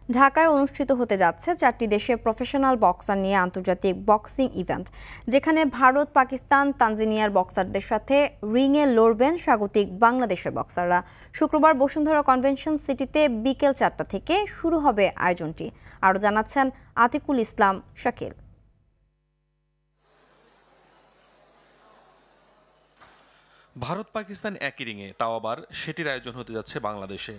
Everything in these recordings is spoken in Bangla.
ঢাকায় অনুষ্ঠিত হতে যাচ্ছে 4টি দেশের প্রফেশনাল বক্সার নিয়ে আন্তর্জাতিক বক্সিং ইভেন্ট, যেখানে ভারত, পাকিস্তান, তানজানিয়ার বক্সারদের সাথে রিংয়ে লড়বেন স্বাগতিক বাংলাদেশের বক্সাররা। শুক্রবার বসুন্ধরা কনভেনশন সিটিতে বিকেল 4টা থেকে শুরু হবে আয়োজনটি। আরও জানাচ্ছেন আতিকুল ইসলাম শাকিল। ভারত পাকিস্তান একই রিংয়ে, তাও আবার সেটির আয়োজন হতে যাচ্ছে বাংলাদেশে।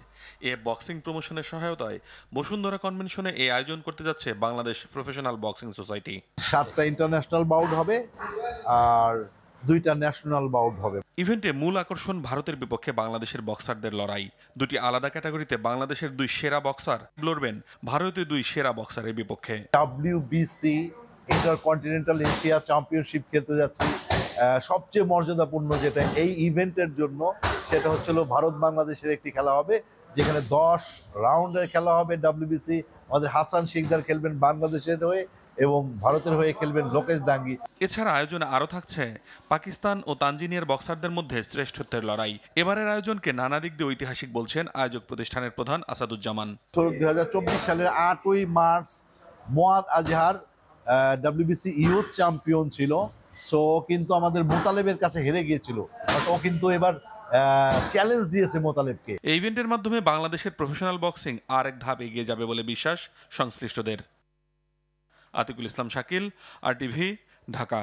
এ বক্সিং প্রমোশনের সহায়তায় বসুন্ধরা কনভেনশনে এই আয়োজন করতে যাচ্ছে বাংলাদেশ প্রফেশনাল বক্সিং সোসাইটি। 7টা ইন্টারন্যাশনাল বাউট হবে আর 2টা ন্যাশনাল বাউট হবে। ইভেন্টে মূল আকর্ষণ ভারতের বিপক্ষে বাংলাদেশের বক্সারদের লড়াই। দুটি আলাদা ক্যাটাগরিতে বাংলাদেশের 2 সেরা বক্সার লড়বেন ভারতীয় 2 সেরা বক্সারের বিপক্ষে। WBC ইন্টারকন্টিনেন্টাল এশিয়া চ্যাম্পিয়নশিপ খেলতে যাচ্ছি। সবচেয়ে মর্যাদাপূর্ণ যেটা এই ইভেন্টের জন্য, সেটা হচ্ছিল ভারত বাংলাদেশের একটি খেলা হবে, যেখানে 10 রাউন্ডের খেলা হবে। WBC আমাদের হাসান শিকদার খেলবেন বাংলাদেশের হয়ে এবং ভারতের হয়ে খেলবেন লোকেশ দাঙ্গি। এছাড়া আয়োজনে আরও থাকছে পাকিস্তান ও তানজানিয়ার বক্সারদের মধ্যে শ্রেষ্ঠত্বের লড়াই। এবারের আয়োজনকে নানা দিক দিয়ে ঐতিহাসিক বলছেন আয়োজক প্রতিষ্ঠানের প্রধান আসাদুজ্জামান। 2024 সালের 8ই মার্চ মোয়াদ আজহার WBC ইউথ চ্যাম্পিয়ন ছিল, সো কিন্তু আমাদের মোতালেবের কাছে হেরে গিয়েছিল। ও কিন্তু এবার চ্যালেঞ্জ দিয়েছে মোতালেবকে। এই ইভেন্টের মাধ্যমে বাংলাদেশের প্রফেশনাল বক্সিং আরেক ধাপ এগিয়ে যাবে বলে বিশ্বাস সংশ্লিষ্টদের। আতিকুল ইসলাম শাকিল, RTV, ঢাকা।